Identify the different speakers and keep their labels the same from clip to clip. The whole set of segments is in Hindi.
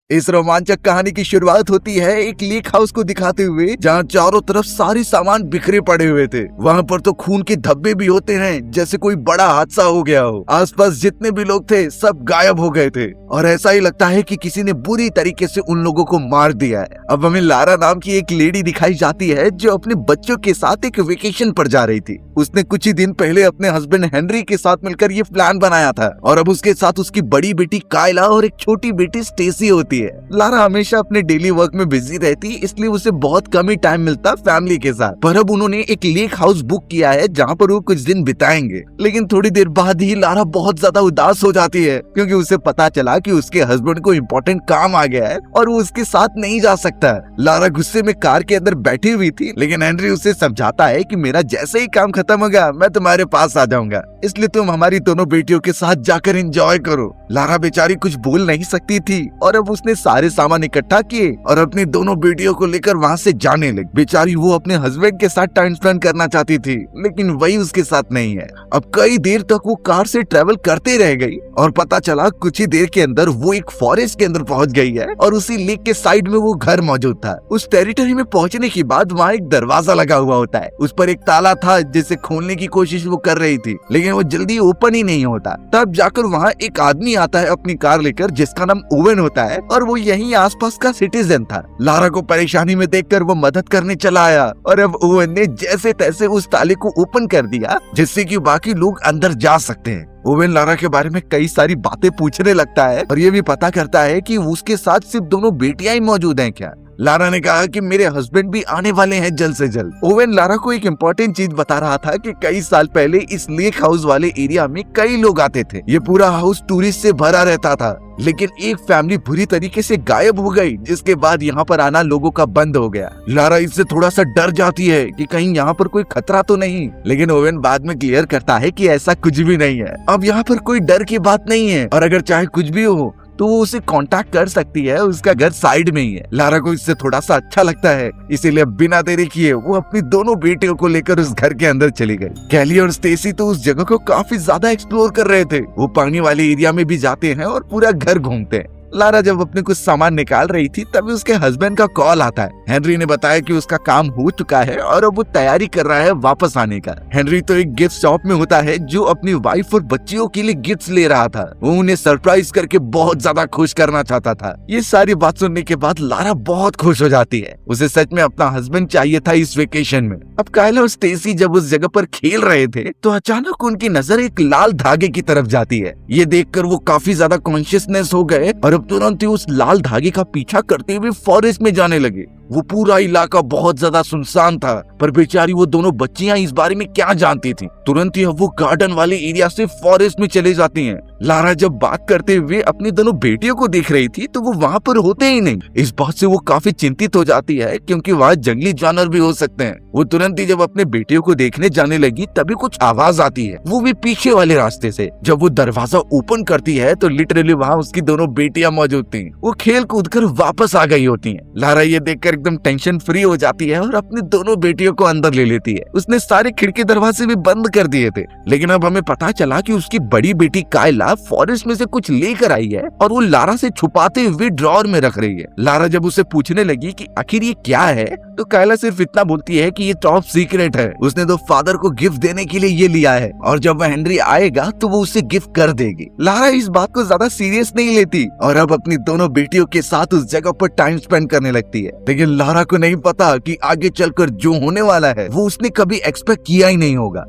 Speaker 1: इस रोमांचक कहानी की शुरुआत होती है एक लेक हाउस को दिखाते हुए, जहाँ चारों तरफ सारे सामान बिखरे पड़े हुए थे। वहाँ पर तो खून के धब्बे भी होते हैं, जैसे कोई बड़ा हादसा हो गया हो। आसपास जितने भी लोग थे सब गायब हो गए थे और ऐसा ही लगता है कि किसी ने बुरी तरीके से उन लोगों को मार दिया है। अब हमें लारा नाम की एक लेडी दिखाई जाती है जो अपने बच्चों के साथ एक वेकेशन पर जा रही थी। उसने कुछ ही दिन पहले अपने हस्बैंड हेनरी के साथ मिलकर ये प्लान बनाया था और अब उसके साथ उसकी बड़ी बेटी कायला और एक छोटी बेटी स्टेसी होती है। लारा हमेशा अपने डेली वर्क में बिजी रहती, इसलिए उसे बहुत कम ही टाइम मिलता फैमिली के साथ। पर अब उन्होंने एक लेक हाउस बुक किया है जहाँ पर वो कुछ दिन बिताएंगे। लेकिन थोड़ी देर बाद ही लारा बहुत ज्यादा उदास हो जाती है क्योंकि उसे पता चला कि उसके हस्बैंड को इम्पोर्टेंट काम आ गया है और वो उसके साथ नहीं जा सकता। लारा गुस्से में कार के अंदर बैठी हुई थी, लेकिन हेनरी उसे समझाता है कि मेरा जैसे ही काम खत्म होगा मैं तुम्हारे पास आ जाऊंगा, इसलिए तुम हमारी दोनों बेटियों के साथ जाकर एंजॉय करो। लारा बेचारी कुछ बोल नहीं सकती थी और अब उसने सारे सामान इकट्ठा किए और अपनी दोनों बेटियों को लेकर वहाँ से जाने लगी। बेचारी वो अपने हस्बैंड के साथ टाइम स्पेंड करना चाहती थी, लेकिन वही उसके साथ नहीं है। अब कई देर तक वो कार से ट्रेवल करते रह गई और पता चला कुछ ही देर के अंदर वो एक फॉरेस्ट के अंदर पहुंच गई है और उसी लेक के साइड में वो घर मौजूद था। उस टेरिटरी में पहुंचने के बाद वहाँ एक दरवाजा लगा हुआ होता है, उस पर एक ताला था जिसे खोलने की कोशिश वो कर रही थी, लेकिन वो जल्दी ओपन ही नहीं होता। तब जाकर वहाँ एक आदमी आता है अपनी कार लेकर जिसका नाम ओवेन होता है और वो यहीं आसपास का सिटीजन था। लारा को परेशानी में देखकर वो मदद करने चला आया और अब ओवेन ने जैसे तैसे उस ताले को ओपन कर दिया जिससे कि बाकी लोग अंदर जा सकते हैं। ओवेन लारा के बारे में कई सारी बातें पूछने लगता है और ये भी पता करता है कि उसके साथ सिर्फ दोनों बेटियां ही मौजूद हैं क्या। लारा ने कहा कि मेरे हस्बैंड भी आने वाले हैं जल्द से जल्द। ओवेन लारा को एक इम्पोर्टेंट चीज बता रहा था कि कई साल पहले इस लेक हाउस वाले एरिया में कई लोग आते थे। ये पूरा हाउस टूरिस्ट से भरा रहता था, लेकिन एक फैमिली बुरी तरीके से गायब हो गई, जिसके बाद यहाँ पर आना लोगों का बंद हो गया। लारा इससे थोड़ा सा डर जाती है कि कहीं यहाँ पर कोई खतरा तो नहीं, लेकिन ओवेन बाद में क्लियर करता है कि ऐसा कुछ भी नहीं है। अब यहाँ पर कोई डर की बात नहीं है और अगर चाहे कुछ भी हो तो वो उसे कांटेक्ट कर सकती है, उसका घर साइड में ही है। लारा को इससे थोड़ा सा अच्छा लगता है, इसीलिए बिना देरी किए वो अपनी दोनों बेटियों को लेकर उस घर के अंदर चली गई। कैली और स्टेसी तो उस जगह को काफी ज्यादा एक्सप्लोर कर रहे थे। वो पानी वाले एरिया में भी जाते हैं और पूरा घर घूमते हैं। लारा जब अपने कुछ सामान निकाल रही थी तभी उसके हस्बैंड का कॉल आता है। हेनरी ने बताया कि उसका काम हो चुका है और अब वो तैयारी कर रहा है वापस आने का। हेनरी तो एक गिफ्ट शॉप में होता है जो अपनी वाइफ और बच्चियों के लिए गिफ्ट्स ले रहा था। वो उन्हें सरप्राइज करके बहुत ज्यादा खुश करना चाहता था। ये सारी बात सुनने के बाद लारा बहुत खुश हो जाती है। उसे सच में अपना हस्बैंड चाहिए था इस वेकेशन में। अब कायला और स्टेसी जब उस जगह पर खेल रहे थे तो अचानक उनकी नजर एक लाल धागे की तरफ जाती है। ये देखकर वो काफी ज्यादा कॉन्शियसनेस हो गए और अब तुरंत ही उस लाल धागे का पीछा करते हुए फॉरेस्ट में जाने लगे। वो पूरा इलाका बहुत ज्यादा सुनसान था, पर बेचारी वो दोनों बच्चियां इस बारे में क्या जानती थी। तुरंत ही वो गार्डन वाले एरिया से फॉरेस्ट में चले जाती हैं। लारा जब बात करते हुए अपनी दोनों बेटियों को देख रही थी तो वो वहाँ पर होते ही नहीं। इस बात से वो काफी चिंतित हो जाती है क्योंकि वहाँ जंगली जानवर भी हो सकते हैं। वो तुरंत ही जब अपने बेटियों को देखने जाने लगी तभी कुछ आवाज आती है, वो भी पीछे वाले रास्ते से। जब वो दरवाजा ओपन करती है तो लिटरली वहाँ उसकी दोनों बेटियां मौजूद थी। वो खेल कूद कर वापस आ गई होती है। लारा ये देखकर एकदम टेंशन फ्री हो जाती है और अपनी दोनों बेटियों को अंदर ले लेती है। उसने सारे खिड़की दरवाजे भी बंद कर दिए थे, लेकिन अब हमें पता चला कि उसकी बड़ी बेटी कायला फॉरेस्ट में से कुछ लेकर आई है और वो लारा से छुपाते हुए ड्रॉअर में रख रही है। लारा जब उसे पूछने लगी कि आखिर ये क्या है तो कायला सिर्फ इतना बोलती है कि ये टॉप सीक्रेट है। उसने तो फादर को गिफ्ट देने के लिए ये लिया है और जब वह हेनरी आएगा तो वो उसे गिफ्ट कर देगी। लारा इस बात को ज्यादा सीरियस नहीं लेती और अब अपनी दोनों बेटियों के साथ उस जगह पर टाइम स्पेंड करने लगती है। लेकिन लारा को नहीं पता कि आगे चलकर जो होने वाला है वो उसने कभी एक्सपेक्ट किया ही नहीं होगा।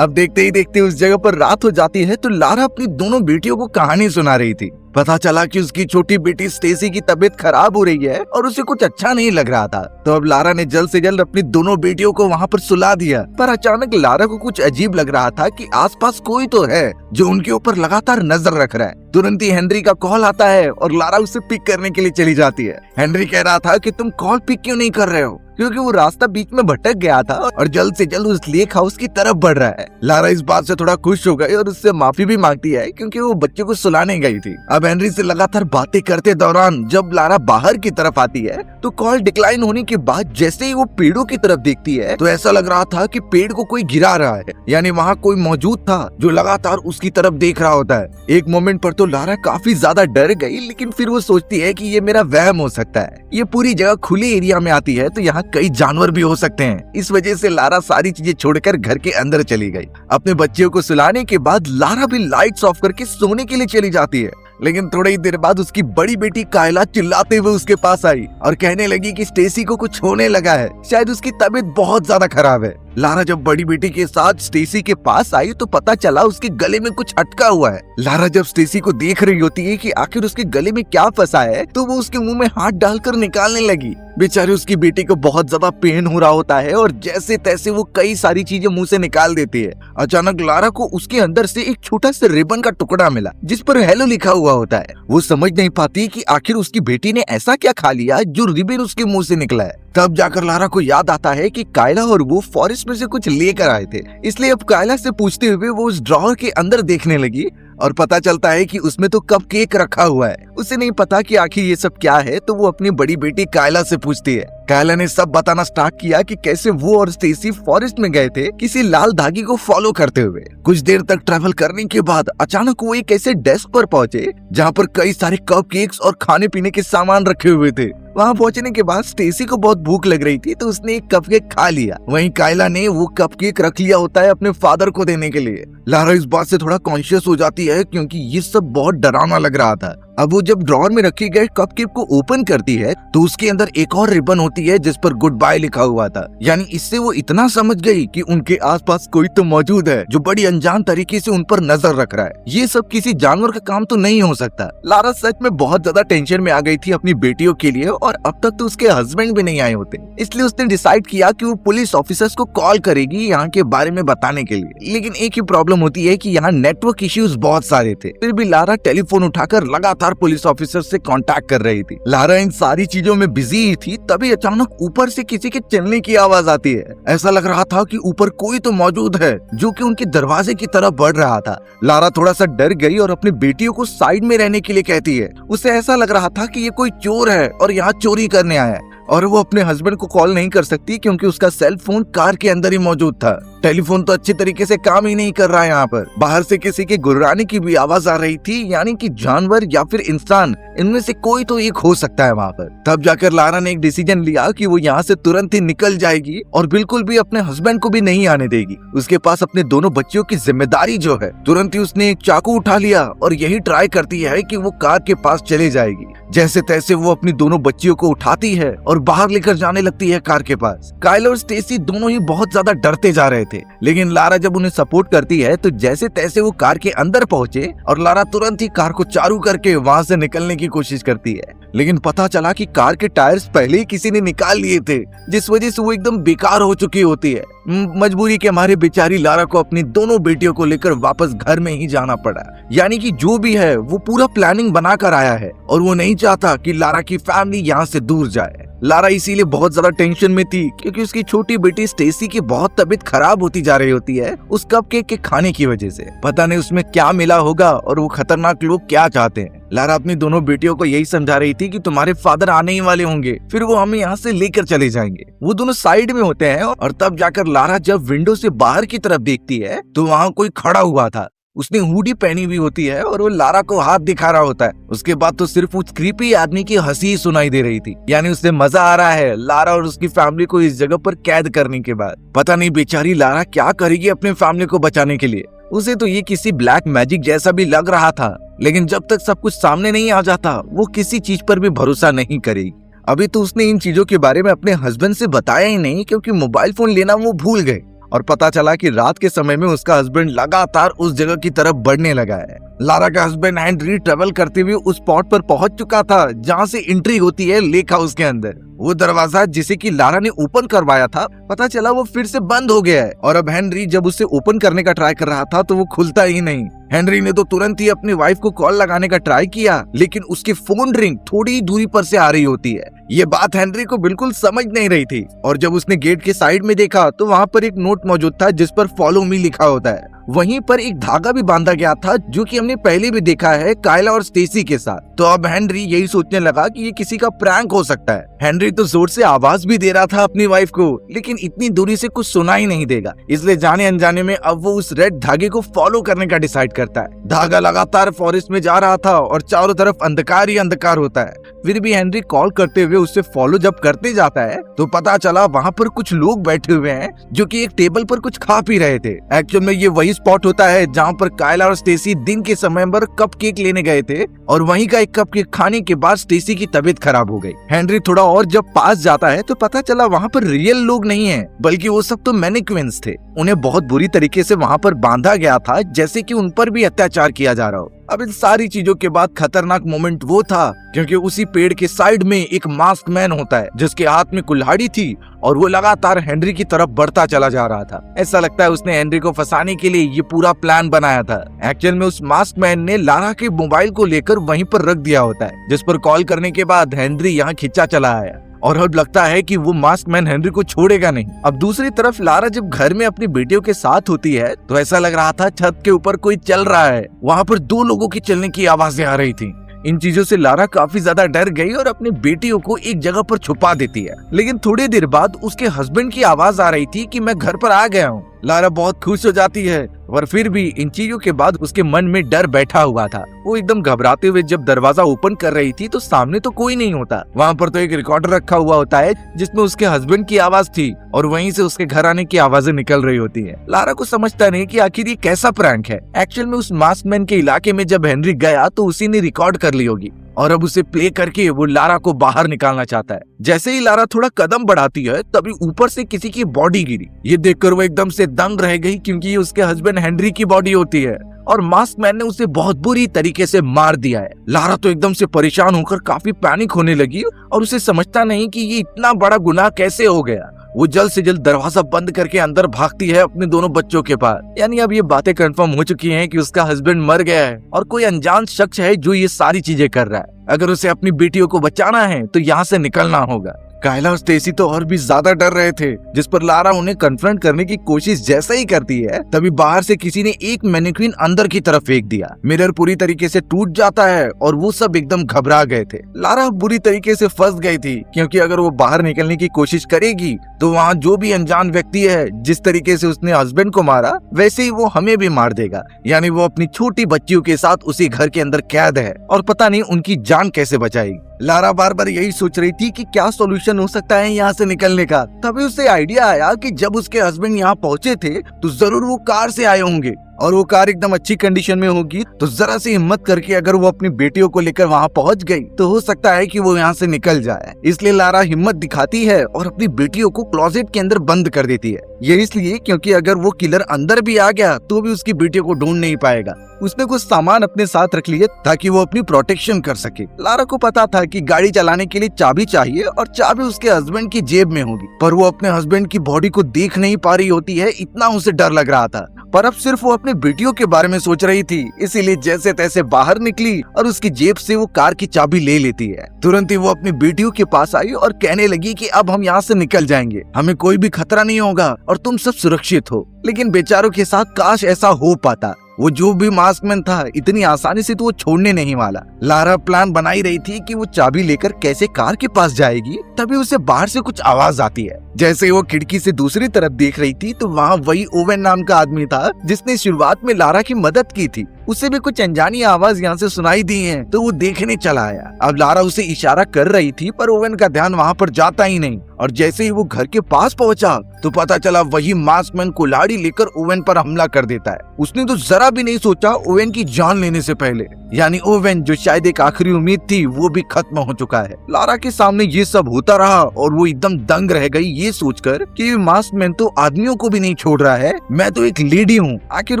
Speaker 1: अब देखते ही देखते उस जगह पर रात हो जाती है तो लारा अपनी दोनों बेटियों को कहानी सुना रही थी। पता चला कि उसकी छोटी बेटी स्टेसी की तबीयत खराब हो रही है और उसे कुछ अच्छा नहीं लग रहा था। तो अब लारा ने जल्द से जल्द अपनी दोनों बेटियों को वहाँ पर सुला दिया। पर अचानक लारा को कुछ अजीब लग रहा था कि आसपास कोई तो है जो उनके ऊपर लगातार नजर रख रहा है। तुरंत ही हेनरी का कॉल आता है और लारा उसे पिक करने के लिए चली जाती है। हेनरी कह रहा था कि तुम कॉल पिक क्यों नहीं कर रहे हो, क्योंकि वो रास्ता बीच में भटक गया था और जल्द से जल्द उस लेक हाउस की तरफ बढ़ रहा है। लारा इस बात से थोड़ा खुश हो गई और उससे माफी भी मांगती है क्योंकि वो बच्चे को सुलाने गई थी। अब अब हेनरी से लगातार बातें करते दौरान जब लारा बाहर की तरफ आती है तो कॉल डिक्लाइन होने के बाद जैसे ही वो पेड़ों की तरफ देखती है तो ऐसा लग रहा था कि पेड़ को कोई गिरा रहा है, यानी वहाँ कोई मौजूद था जो लगातार उसकी तरफ देख रहा होता है। एक मोमेंट पर तो लारा काफी ज्यादा डर गई, लेकिन फिर वो सोचती है कि ये मेरा वहम हो सकता है। ये पूरी जगह खुले एरिया में आती है तो यहाँ कई जानवर भी हो सकते हैं। इस वजह से लारा सारी चीजें छोड़कर घर के अंदर चली गई। अपने बच्चियों को सुलाने के बाद लारा भी लाइट्स ऑफ करके सोने के लिए चली जाती है, लेकिन थोड़ी ही देर बाद उसकी बड़ी बेटी कायला चिल्लाते हुए उसके पास आई और कहने लगी कि स्टेसी को कुछ होने लगा है, शायद उसकी तबीयत बहुत ज्यादा खराब है। लारा जब बड़ी बेटी के साथ स्टेसी के पास आई तो पता चला उसके गले में कुछ अटका हुआ है। लारा जब स्टेसी को देख रही होती है कि आखिर उसके गले में क्या फंसा है तो वो उसके मुंह में हाथ डालकर निकालने लगी। बेचारी उसकी बेटी को बहुत ज्यादा पेन हो रहा होता है और जैसे तैसे वो कई सारी चीजें मुंह से निकाल देती है। अचानक लारा को उसके अंदर से एक छोटा सा रिबन का टुकड़ा मिला जिस पर हेलो लिखा हुआ होता है। वो समझ नहीं पाती कि आखिर उसकी बेटी ने ऐसा क्या खा लिया जो रिबन उसके मुंह से निकला है। तब जाकर लारा को याद आता है कि कायला और वो फॉरेस्ट में से कुछ लेकर आए थे, इसलिए अब कायला से पूछते हुए वो उस ड्रॉअर के अंदर देखने लगी और पता चलता है कि उसमें तो कप केक रखा हुआ है। उसे नहीं पता कि आखिर ये सब क्या है, तो वो अपनी बड़ी बेटी कायला से पूछती है। कायला ने सब बताना स्टार्ट किया कि कैसे वो और स्टेसी फॉरेस्ट में गए थे किसी लाल धागे को फॉलो करते हुए। कुछ देर तक ट्रैवल करने के बाद अचानक वो एक ऐसे डेस्क पर पहुंचे जहाँ पर कई सारे कप केक्स और खाने पीने के सामान रखे हुए थे। वहाँ पहुंचने के बाद स्टेसी को बहुत भूख लग रही थी तो उसने एक कपकेक खा लिया। वहीं कायला ने वो कपकेक रख लिया होता है अपने फादर को देने के लिए। लारा इस बात से थोड़ा कॉन्शियस हो जाती है क्योंकि ये सब बहुत डरावना लग रहा था। अब वो जब ड्रॉअर में रखे गए कपकेक को ओपन करती है तो उसके अंदर एक और रिबन होती है जिस पर गुड बाय लिखा हुआ था। यानी इससे वो इतना समझ गई कि उनके आसपास कोई तो मौजूद है जो बड़ी अनजान तरीके से उन पर नजर रख रहा है। ये सब किसी जानवर का काम तो नहीं हो सकता। लारा सच में बहुत ज्यादा टेंशन में आ गई थी अपनी बेटियों के लिए और अब तक तो उसके हस्बैंड भी नहीं आए होते, इसलिए उसने डिसाइड किया कि वो पुलिस ऑफिसर्स को कॉल करेगी यहाँ के बारे में बताने के लिए। लेकिन एक ही प्रॉब्लम होती है कि यहाँ नेटवर्क इश्यूज बहुत सारे थे। फिर भी लारा टेलीफोन उठाकर लगातार पुलिस ऑफिसर से कांटेक्ट कर रही थी। लारा इन सारी चीजों में बिजी ही थी, तभी अचानक ऊपर से किसी के चलने की आवाज आती है। ऐसा लग रहा था कि ऊपर कोई तो मौजूद है जो कि उनके दरवाजे की तरफ बढ़ रहा था। लारा थोड़ा सा डर गई और अपनी बेटियों को साइड में रहने के लिए कहती है। उसे ऐसा लग रहा था कि ये कोई चोर है और यहाँ चोरी करने आया है और वो अपने हस्बैंड को कॉल नहीं कर सकती क्योंकि उसका सेल फोन कार के अंदर ही मौजूद था। टेलीफोन तो अच्छी तरीके से काम ही नहीं कर रहा है। यहाँ पर बाहर से किसी के गुर्राने की भी आवाज आ रही थी, यानी कि जानवर या फिर इंसान, इनमें से कोई तो एक हो सकता है वहाँ पर। तब जाकर लारा ने एक डिसीजन लिया कि वो यहाँ से तुरंत ही निकल जाएगी और बिल्कुल भी अपने हस्बैंड को भी नहीं आने देगी। उसके पास अपने दोनों बच्चियों की जिम्मेदारी जो है। तुरंत ही उसने एक चाकू उठा लिया और यही ट्राई करती है कि वो कार के पास चले जाएगी। जैसे तैसे वो अपनी दोनों बच्चियों को उठाती है और बाहर लेकर जाने लगती है कार के पास। काइला और स्टेसी दोनों ही बहुत ज्यादा डरते जा रहे थे, लेकिन लारा जब उन्हें सपोर्ट करती है तो जैसे तैसे वो कार के अंदर पहुंचे और लारा तुरंत ही कार को चालू करके वहां से निकलने की कोशिश करती है। लेकिन पता चला कि कार के टायर्स पहले ही किसी ने निकाल लिए थे, जिस वजह से वो एकदम बेकार हो चुकी होती है। मजबूरी के मारे बेचारी लारा को अपनी दोनों बेटियों को लेकर वापस घर में ही जाना पड़ा। यानी कि जो भी है वो पूरा प्लानिंग बनाकर आया है और वो नहीं चाहता कि लारा की फैमिली यहाँ से दूर जाए। लारा इसीलिए बहुत ज्यादा टेंशन में थी क्योंकि उसकी छोटी बेटी स्टेसी की बहुत तबीयत खराब होती जा रही होती है उस कपकेक के खाने की वजह से। पता नहीं उसमें क्या मिला होगा और वो खतरनाक लोग क्या चाहते हैं। लारा अपनी दोनों बेटियों को यही समझा रही थी कि तुम्हारे फादर आने ही वाले होंगे, फिर वो हमें यहाँ से लेकर चले जाएंगे। वो दोनों साइड में होते हैं और तब जाकर लारा जब विंडो से बाहर की तरफ देखती है तो वहाँ कोई खड़ा हुआ था। उसने हुडी पहनी हुई होती है और वो लारा को हाथ दिखा रहा होता है। उसके बाद तो सिर्फ उस क्रीपी आदमी की हंसी सुनाई दे रही थी, यानी उसे मजा आ रहा है लारा और उसकी फैमिली को इस जगह पर कैद करने के बाद। पता नहीं बेचारी लारा क्या करेगी अपने फैमिली को बचाने के लिए। उसे तो ये किसी ब्लैक मैजिक जैसा भी लग रहा था, लेकिन जब तक सब कुछ सामने नहीं आ जाता वो किसी चीज पर भी भरोसा नहीं करेगी। अभी तो उसने इन चीजों के बारे में अपने हस्बैंड से बताया ही नहीं क्योंकि मोबाइल फोन लेना वो भूल गए और पता चला कि रात के समय में उसका हस्बैंड लगातार उस जगह की तरफ बढ़ने लगा है। लारा का हस्बैंड हेनरी ट्रेवल करते हुए उस स्पॉट पर पहुंच चुका था जहां से एंट्री होती है लेक हाउस के अंदर। वो दरवाजा जिसे कि लारा ने ओपन करवाया था, पता चला वो फिर से बंद हो गया है और अब हेनरी जब उसे ओपन करने का ट्राई कर रहा था तो वो खुलता ही नहीं। हेनरी ने तो तुरंत ही अपनी वाइफ को कॉल लगाने का ट्राई किया, लेकिन उसकी फोन रिंग थोड़ी दूरी पर से आ रही होती है। ये बात हेनरी को बिल्कुल समझ नहीं रही थी और जब उसने गेट के साइड में देखा तो वहाँ पर एक नोट मौजूद था जिस पर फॉलो मी लिखा होता है। वहीं पर एक धागा भी बांधा गया था, जो कि हमने पहले भी देखा है कायला और स्टेसी के साथ। तो अब हेनरी यही सोचने लगा कि ये किसी का प्रैंक हो सकता है। हेनरी तो जोर से आवाज भी दे रहा था अपनी वाइफ को, लेकिन इतनी दूरी से कुछ सुना ही नहीं देगा। इसलिए जाने अनजाने में अब वो उस रेड धागे को फॉलो करने का डिसाइड करता है। धागा लगातार फॉरेस्ट में जा रहा था और चारों तरफ अंधकार ही अंधकार होता है। फिर भी हेनरी कॉल करते हुए उससे फॉलो जब करते जाता है तो पता चला वहाँ पर कुछ लोग बैठे हुए हैं जो कि एक टेबल पर कुछ खा पी रहे थे। एक्चुअल में ये वही स्पॉट होता है जहाँ पर कायला और स्टेसी दिन के समय पर कप केक लेने गए थे और वहीं का एक कप केक खाने के बाद स्टेसी की तबीयत खराब हो गई। हेनरी थोड़ा और जब पास जाता है तो पता चला वहाँ पर रियल लोग नहीं है, बल्कि वो सब तो मैनिक्विन्स थे। उन्हें बहुत बुरी तरीके से वहाँ पर बांधा गया था, जैसे कि उन पर भी अत्याचार किया जा रहा हो। अब इन सारी चीजों के बाद खतरनाक मोमेंट वो था क्योंकि उसी पेड़ के साइड में एक मास्क मैन होता है जिसके हाथ में कुल्हाड़ी थी और वो लगातार हेनरी की तरफ बढ़ता चला जा रहा था। ऐसा लगता है उसने हेनरी को फंसाने के लिए ये पूरा प्लान बनाया था। एक्चुअल में उस मास्क मैन ने लारा के मोबाइल को लेकर वहीं पर रख दिया होता है, जिस पर कॉल करने के बाद हेनरी यहाँ खिंचा चला आया और अब लगता है कि वो मास्क मैन हेनरी को छोड़ेगा नहीं। अब दूसरी तरफ लारा जब घर में अपनी बेटियों के साथ होती है तो ऐसा लग रहा था छत के ऊपर कोई चल रहा है। वहाँ पर 2 लोगों की चलने की आवाजें आ रही थी। इन चीजों से लारा काफी ज्यादा डर गई और अपनी बेटियों को एक जगह पर छुपा देती है। लेकिन थोड़ी देर बाद उसके हस्बैंड की आवाज आ रही थी कि मैं घर पर आ गया हूँ। लारा बहुत खुश हो जाती है, और फिर भी इन चीजों के बाद उसके मन में डर बैठा हुआ था। वो एकदम घबराते हुए जब दरवाजा ओपन कर रही थी तो सामने तो कोई नहीं होता। वहाँ पर तो एक रिकॉर्डर रखा हुआ होता है जिसमें उसके हस्बैंड की आवाज थी और वहीं से उसके घर आने की आवाजें निकल रही होती है। लारा को समझता नहीं कि आखिर ये कैसा प्रैंक है। एक्चुअल में उस मास्क मैन के इलाके में जब हेनरी गया तो उसी ने रिकॉर्ड कर ली होगी और अब उसे प्ले करके वो लारा को बाहर निकालना चाहता है। जैसे ही लारा थोड़ा कदम बढ़ाती है तभी ऊपर से किसी की बॉडी गिरी। ये देखकर वो एकदम से दंग रह गई क्योंकि ये उसके हस्बैंड हेनरी की बॉडी होती है और मास्क मैन ने उसे बहुत बुरी तरीके से मार दिया है। लारा तो एकदम से परेशान होकर काफी पैनिक होने लगी और उसे समझता नहीं कि ये इतना बड़ा गुनाह कैसे हो गया। वो जल्द से जल्द दरवाजा बंद करके अंदर भागती है अपने दोनों बच्चों के पास। यानी अब ये बातें कंफर्म हो चुकी हैं कि उसका हस्बैंड मर गया है और कोई अनजान शख्स है जो ये सारी चीजें कर रहा है। अगर उसे अपनी बेटियों को बचाना है तो यहाँ से निकलना होगा। कायला और स्टेसी तो और भी ज्यादा डर रहे थे, जिस पर लारा उन्हें कन्फ्रंट करने की कोशिश जैसे ही करती है तभी बाहर से किसी ने एक मैनिक्विन अंदर की तरफ फेंक दिया। मिरर पूरी तरीके से टूट जाता है और वो सब एकदम घबरा गए थे। लारा बुरी तरीके से फंस गई थी क्योंकि अगर वो बाहर निकलने की कोशिश करेगी तो वहाँ जो भी अनजान व्यक्ति है, जिस तरीके से उसने हस्बैंड को मारा वैसे ही वो हमें भी मार देगा। यानी वो अपनी छोटी बच्चियों के साथ उसी घर के अंदर कैद है और पता नहीं उनकी जान कैसे बचाएगी। लारा बार बार यही सोच रही थी कि क्या सॉल्यूशन हो सकता है यहाँ से निकलने का। तभी उसे आइडिया आया कि जब उसके हस्बैंड यहाँ पहुँचे थे तो जरूर वो कार से आए होंगे और वो कार एकदम अच्छी कंडीशन में होगी, तो जरा सी हिम्मत करके अगर वो अपनी बेटियों को लेकर वहाँ पहुँच गई तो हो सकता है कि वो यहाँ से निकल जाए। इसलिए लारा हिम्मत दिखाती है और अपनी बेटियों को क्लोजेट के अंदर बंद कर देती है। ये इसलिए क्योंकि अगर वो किलर अंदर भी आ गया तो भी उसकी बेटियों को ढूंढ नहीं पाएगा। उसने कुछ सामान अपने साथ रख लिए ताकि वो अपनी प्रोटेक्शन कर सके। लारा को पता था कि गाड़ी चलाने के लिए चाबी चाहिए और चाबी उसके हस्बैंड की जेब में होगी, पर वो अपने हस्बैंड की बॉडी को देख नहीं पा रही होती है, इतना उसे डर लग रहा था। पर अब सिर्फ वो अपनी बेटियों के बारे में सोच रही थी, इसीलिए जैसे तैसे बाहर निकली और उसकी जेब से वो कार की चाबी ले लेती है। तुरंत ही वो अपनी बेटियों के पास आई और कहने लगी कि अब हम यहाँ से निकल जाएंगे, हमें कोई भी खतरा नहीं होगा और तुम सब सुरक्षित हो। लेकिन बेचारों के साथ काश ऐसा हो पाता। वो जो भी मास्कमैन था इतनी आसानी से तो वो छोड़ने नहीं वाला। लारा प्लान बनाई रही थी कि वो चाबी लेकर कैसे कार के पास जाएगी। तभी उसे बाहर से कुछ आवाज आती है। जैसे वो खिड़की से दूसरी तरफ देख रही थी तो वहाँ वही ओवेन नाम का आदमी था जिसने शुरुआत में लारा की मदद की थी। उसे भी कुछ अनजानी आवाज यहाँ से सुनाई दी है तो वो देखने चला आया। अब लारा उसे इशारा कर रही थी पर ओवेन का ध्यान वहाँ पर जाता ही नहीं और जैसे ही वो घर के पास पहुँचा तो पता चला वही मास्कमैन कुल्हाड़ी लेकर ओवेन पर हमला कर देता है। उसने तो जरा भी नहीं सोचा ओवेन की जान लेने से पहले। यानी ओवेन जो शायद एक आखिरी उम्मीद थी वो भी खत्म हो चुका है। लारा के सामने ये सब होता रहा और वो एकदम दंग रह गई ये सोचकर कि मास्कमैन तो आदमियों को भी नहीं छोड़ रहा है, मैं तो एक लेडी हूँ। आखिर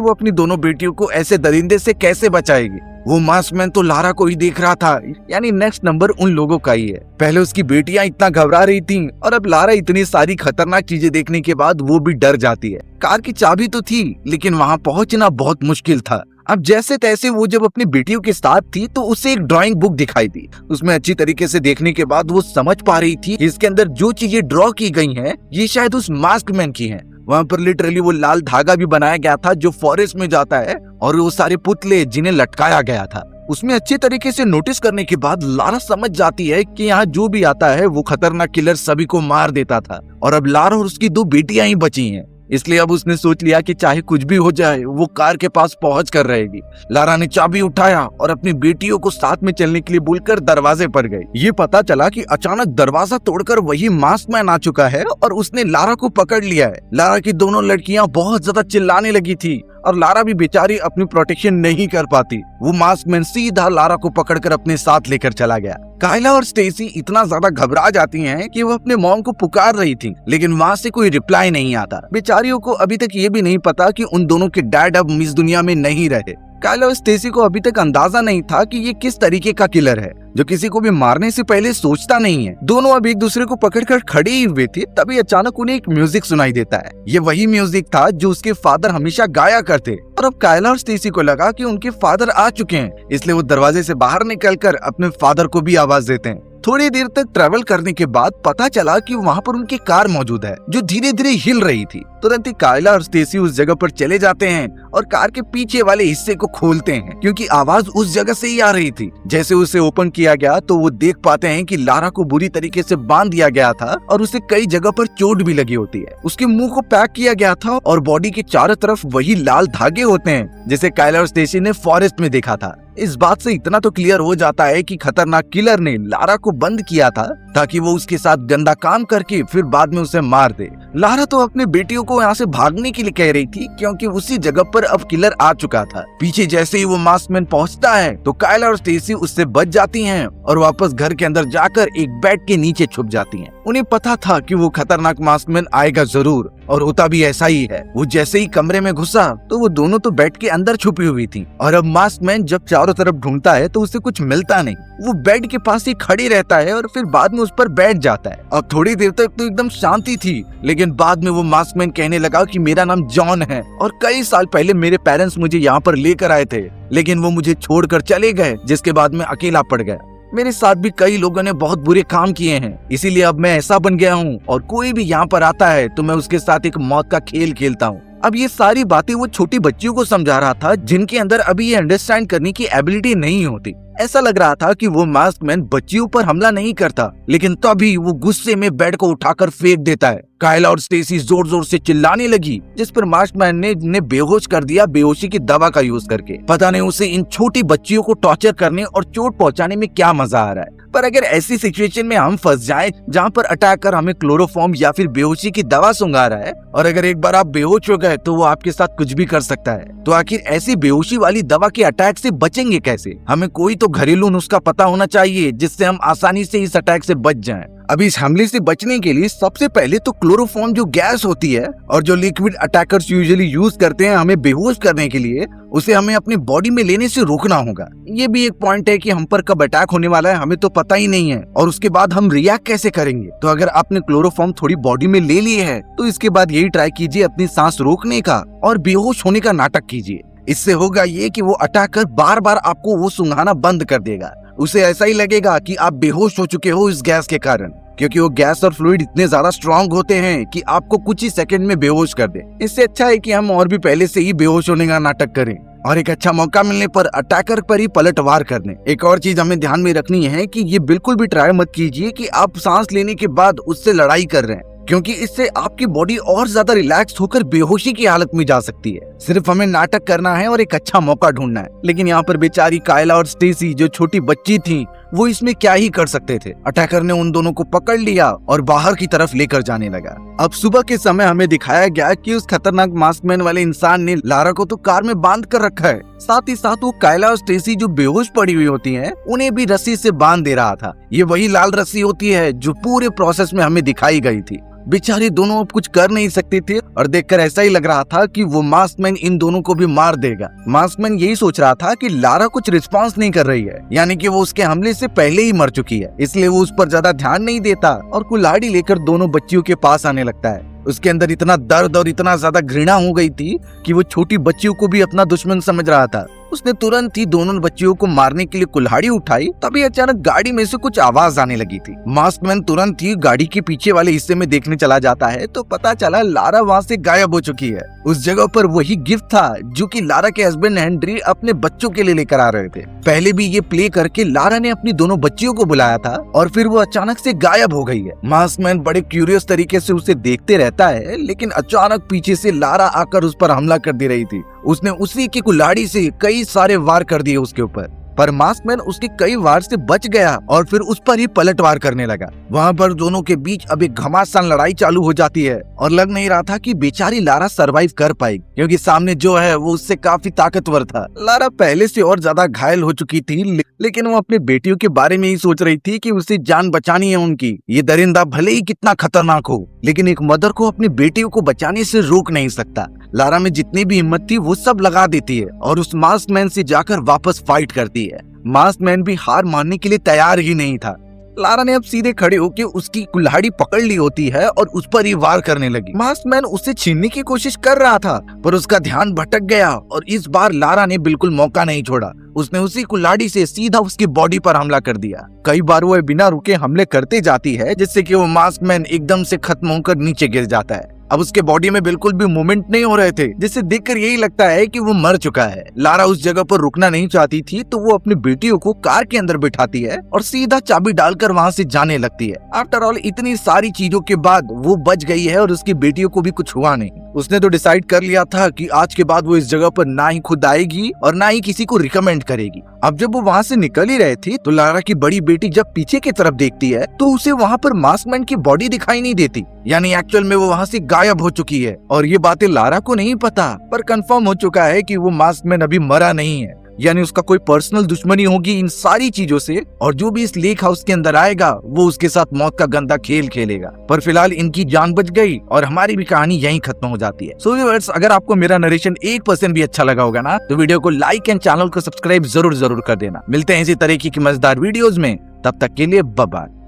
Speaker 1: वो अपनी दोनों बेटियों को ऐसे दरिंदे से कैसे बचाएगी। वो मास्कमैन तो लारा को ही देख रहा था। यानी नेक्स्ट नंबर उन लोगों का ही है। पहले उसकी बेटियां इतना घबरा रही थीं और अब लारा इतनी सारी खतरनाक चीजें देखने के बाद वो भी डर जाती है। कार की चाबी तो थी लेकिन वहाँ पहुँचना बहुत मुश्किल था। अब जैसे तैसे वो जब अपनी बेटियों के साथ थी तो उसे एक ड्राइंग बुक दिखाई दी। उसमें अच्छी तरीके से देखने के बाद वो समझ पा रही थी कि इसके अंदर जो चीजें ड्रॉ की गई हैं ये शायद उस मास्कमैन की हैं। वहाँ पर लिटरली वो लाल धागा भी बनाया गया था जो फॉरेस्ट में जाता है, और वो सारे पुतले जिन्हें लटकाया गया था। उसमें अच्छे तरीके से नोटिस करने के बाद लारा समझ जाती है कि यहाँ जो भी आता है वो खतरनाक किलर सभी को मार देता था, और अब लारा और उसकी 2 बेटियां ही बची हैं। इसलिए अब उसने सोच लिया कि चाहे कुछ भी हो जाए वो कार के पास पहुंच कर रहेगी। लारा ने चाबी उठाया और अपनी बेटियों को साथ में चलने के लिए बोलकर दरवाजे पर गई। ये पता चला कि अचानक दरवाजा तोड़कर वही मास्क मैन आ चुका है और उसने लारा को पकड़ लिया है। लारा की दोनों लड़कियां बहुत ज्यादा चिल्लाने लगी थी और लारा भी बेचारी अपनी प्रोटेक्शन नहीं कर पाती। वो मास्क मैन सीधा लारा को पकड़कर अपने साथ लेकर चला गया। कायला और स्टेसी इतना ज्यादा घबरा जाती हैं कि वो अपने मॉम को पुकार रही थी, लेकिन वहाँ से कोई रिप्लाई नहीं आता। बेचारियों को अभी तक ये भी नहीं पता कि उन दोनों के डैड अब इस दुनिया में नहीं रहे। कायला और स्टेसी को अभी तक अंदाजा नहीं था कि ये किस तरीके का किलर है जो किसी को भी मारने से पहले सोचता नहीं है। दोनों अब एक दूसरे को पकड़कर खड़े ही हुए थे, तभी अचानक उन्हें एक म्यूजिक सुनाई देता है। ये वही म्यूजिक था जो उसके फादर हमेशा गाया करते, और अब कायला और स्टेसी को लगा कि उनके फादर आ चुके हैं, इसलिए वो दरवाजे से बाहर निकलकर अपने फादर को भी आवाज देते हैं। थोड़ी देर तक ट्रेवल करने के बाद पता चला कि वहाँ पर उनकी कार मौजूद है जो धीरे धीरे हिल रही थी। तुरंत ही कायला और स्टेसी उस जगह पर चले जाते हैं और कार के पीछे वाले हिस्से को खोलते हैं, क्योंकि आवाज उस जगह से ही आ रही थी। जैसे उसे ओपन किया गया तो वो देख पाते हैं कि लारा को बुरी तरीके से बांध दिया गया था और उसे कई जगह पर चोट भी लगी होती है। उसके मुंह को पैक किया गया था और बॉडी के चारों तरफ वही लाल धागे होते हैं जिसे कायला और स्टेसी ने फॉरेस्ट में देखा था। इस बात से इतना तो क्लियर हो जाता है कि खतरनाक किलर ने लारा को बंद किया था ताकि वो उसके साथ गंदा काम करके फिर बाद में उसे मार दे। लारा तो अपने बेटियों को यहाँ से भागने के लिए कह रही थी, क्योंकि उसी जगह पर अब किलर आ चुका था। पीछे जैसे ही वो मास्कमैन पहुँचता है तो कायला और स्टेसी उससे बच जाती हैं और वापस घर के अंदर जाकर एक बेड के नीचे छुप जाती हैं। उन्हें पता था कि वो खतरनाक मास्कमैन आएगा जरूर, और होता भी ऐसा ही है। वो जैसे ही कमरे में घुसा तो वो दोनों तो बेड के अंदर छुपी हुई थी, और अब मास्कमैन जब चारों तरफ ढूंढता है तो उसे कुछ मिलता नहीं। वो बेड के पास ही खड़ी रहता है और फिर बाद में उस पर बैठ जाता है। अब थोड़ी देर तक तो एकदम शांति थी, लेकिन बाद में वो मास्कमैन कहने लगा कि मेरा नाम जॉन है और कई साल पहले मेरे पेरेंट्स मुझे यहाँ पर लेकर आए थे, लेकिन वो मुझे छोड़कर चले गए, जिसके बाद मैं अकेला पड़ गया। मेरे साथ भी कई लोगों ने बहुत बुरे काम किए हैं, इसीलिए अब मैं ऐसा बन गया हूँ, और कोई भी यहाँ पर आता है तो मैं उसके साथ एक मौत का खेल खेलता हूँ। अब ये सारी बातें वो छोटी बच्चियों को समझा रहा था जिनके अंदर अभी ये अंडरस्टैंड करने की एबिलिटी नहीं होती। ऐसा लग रहा था कि वो मास्कमैन बच्चियों पर हमला नहीं करता, लेकिन तभी वो गुस्से में बेड को उठाकर फेंक देता है। कायला और स्टेसी जोर जोर से चिल्लाने लगी, जिस पर मास्कमैन ने उन्हें बेहोश कर दिया बेहोशी की दवा का यूज करके। पता नहीं उसे इन छोटी बच्चियों को टॉर्चर करने और चोट पहुंचाने में क्या मजा आ रहा है। पर अगर ऐसी सिचुएशन में हम फंस जाएं जहां पर अटैकर हमें क्लोरोफॉर्म या फिर बेहोशी की दवा सुंघा रहा है, और अगर एक बार आप बेहोश हो गए तो वो आपके साथ कुछ भी कर सकता है, तो आखिर ऐसी बेहोशी वाली दवा के अटैक से बचेंगे कैसे? हमें कोई तो घरेलू नुस्खा पता होना चाहिए जिससे हम आसानी से इस अटैक से बच जाएं। अब इस हमले से बचने के लिए सबसे पहले तो क्लोरोफॉर्म जो गैस होती है और जो लिक्विड अटैकर्स यूजुअली यूज करते हैं हमें बेहोश करने के लिए, उसे हमें अपनी बॉडी में लेने से रोकना होगा। ये भी एक पॉइंट है कि हम पर कब अटैक होने वाला है हमें तो पता ही नहीं है, और उसके बाद हम रिएक्ट कैसे करेंगे। तो अगर आपने क्लोरोफॉर्म थोड़ी बॉडी में ले लिए है तो इसके बाद यही ट्राई कीजिए अपनी सांस रोकने का और बेहोश होने का नाटक कीजिए। इससे होगा ये कि वो अटैकर बार बार आपको वो सुंघाना बंद कर देगा। उसे ऐसा ही लगेगा कि आप बेहोश हो चुके हो इस गैस के कारण, क्योंकि वो गैस और फ्लूइड इतने ज्यादा स्ट्रांग होते हैं कि आपको कुछ ही सेकंड में बेहोश कर दे। इससे अच्छा है कि हम और भी पहले से ही बेहोश होने का नाटक करें और एक अच्छा मौका मिलने पर अटैकर पर ही पलटवार कर दें। एक और चीज हमें ध्यान में रखनी है कि ये बिल्कुल भी ट्राई मत कीजिए कि आप सांस लेने के बाद उससे लड़ाई कर रहे हैं, क्योंकि इससे आपकी बॉडी और ज्यादा रिलैक्स होकर बेहोशी की हालत में जा सकती है। सिर्फ हमें नाटक करना है और एक अच्छा मौका ढूंढना है। लेकिन यहाँ पर बेचारी कायला और स्टेसी जो छोटी बच्ची थी वो इसमें क्या ही कर सकते थे। अटैकर ने उन दोनों को पकड़ लिया और बाहर की तरफ लेकर जाने लगा। अब सुबह के समय हमें दिखाया गया कि उस खतरनाक मास्कमैन वाले इंसान ने लारा को तो कार में बांध कर रखा है, साथ ही साथ वो कायला और स्टेसी जो बेहोश पड़ी हुई होती हैं उन्हें भी रस्सी से बांध दे रहा था। ये वही लाल रस्सी होती है जो पूरे प्रोसेस में हमें दिखाई गई थी। बेचारे दोनों अब कुछ कर नहीं सकते थे और देखकर ऐसा ही लग रहा था कि वो मास्कमैन इन दोनों को भी मार देगा। मास्कमैन यही सोच रहा था कि लारा कुछ रिस्पांस नहीं कर रही है, यानी कि वो उसके हमले से पहले ही मर चुकी है, इसलिए वो उस पर ज्यादा ध्यान नहीं देता और कुल्हाड़ी लेकर दोनों बच्चियों के पास आने लगता है। उसके अंदर इतना दर्द और इतना ज्यादा घृणा हो गई थी कि वो छोटी बच्चियों को भी अपना दुश्मन समझ रहा था। उसने तुरंत ही दोनों बच्चियों को मारने के लिए कुल्हाड़ी उठाई। तभी अचानक गाड़ी में से कुछ आवाज आने लगी थी। मास्कमैन तुरंत ही गाड़ी के पीछे वाले हिस्से में देखने चला जाता है तो पता चला लारा वहाँ से गायब हो चुकी है। उस जगह पर वही गिफ्ट था जो कि लारा के हस्बैंड हेनरी अपने बच्चों के लिए लेकर आ रहे थे। पहले भी ये प्ले करके लारा ने अपनी दोनों बच्चियों को बुलाया था और फिर वो अचानक से गायब हो गई है। मास्कमैन बड़े क्यूरियस तरीके से उसे देखते रहता है, लेकिन अचानक पीछे से लारा आकर उस पर हमला कर दे रही थी। उसने उसी की कुल्हाड़ी से कई सारे वार कर दिए उसके ऊपर, पर मास्कमैन उसके कई वार से बच गया और फिर उस पर ही पलटवार करने लगा। वहाँ पर दोनों के बीच अब एक घमासान लड़ाई चालू हो जाती है और लग नहीं रहा था कि बेचारी लारा सरवाइव कर पाएगी, क्योंकि सामने जो है वो उससे काफी ताकतवर था। लारा पहले से और ज्यादा घायल हो चुकी थी, लेकिन वो अपनी बेटियों के बारे में ही सोच रही थी कि उसे जान बचानी है उनकी। ये दरिंदा भले ही कितना खतरनाक हो, लेकिन एक मदर को अपनी बेटियों को बचाने से रोक नहीं सकता। लारा में जितनी भी हिम्मत थी वो सब लगा देती है और उस मास्कमैन से जाकर वापस फाइट करती है। मास्कमैन भी हार मानने के लिए तैयार ही नहीं था। लारा ने अब सीधे खड़े होकर उसकी कुल्हाड़ी पकड़ ली होती है और उस पर ही वार करने लगी। मास्कमैन उसे छीनने की कोशिश कर रहा था, पर उसका ध्यान भटक गया और इस बार लारा ने बिल्कुल मौका नहीं छोड़ा। उसने उसी कुल्हाड़ी से सीधा उसकी बॉडी पर हमला कर दिया। कई बार वो बिना रुके हमले करते जाती है, जिससे कि वो मास्कमैन एकदम से खत्म होकर नीचे गिर जाता है। अब उसके बॉडी में बिल्कुल भी मूवमेंट नहीं हो रहे थे, जिससे देखकर यही लगता है कि वो मर चुका है। लारा उस जगह पर रुकना नहीं चाहती थी, तो वो अपनी बेटियों को कार के अंदर बिठाती है और सीधा चाबी डालकर वहाँ से जाने लगती है। आफ्टर ऑल इतनी सारी चीजों के बाद वो बच गई है और उसकी बेटियों को भी कुछ हुआ नहीं। उसने तो डिसाइड कर लिया था कि आज के बाद वो इस जगह पर ना ही खुद आएगी और ना ही किसी को रिकमेंड करेगी। अब जब वो वहाँ से निकल ही रहे थे तो लारा की बड़ी बेटी जब पीछे की तरफ देखती है तो उसे वहाँ पर मास्कमैन की बॉडी दिखाई नहीं देती, यानी एक्चुअल में वो वहाँ से गायब हो चुकी है। और ये बातें लारा को नहीं पता, पर कंफर्म हो चुका है कि वो मास्कमैन अभी मरा नहीं है, यानी उसका कोई पर्सनल दुश्मनी होगी इन सारी चीजों से, और जो भी इस लेक हाउस के अंदर आएगा वो उसके साथ मौत का गंदा खेल खेलेगा। पर फिलहाल इनकी जान बच गई और हमारी भी कहानी यहीं खत्म हो जाती है। सो व्यूअर्स, अगर आपको मेरा नरेशन 1% भी अच्छा लगा होगा ना, तो वीडियो को लाइक एंड चैनल को सब्सक्राइब जरूर कर देना। मिलते हैं इसी तरीके की मजेदार वीडियोज में, तब तक के लिए बाय बाय।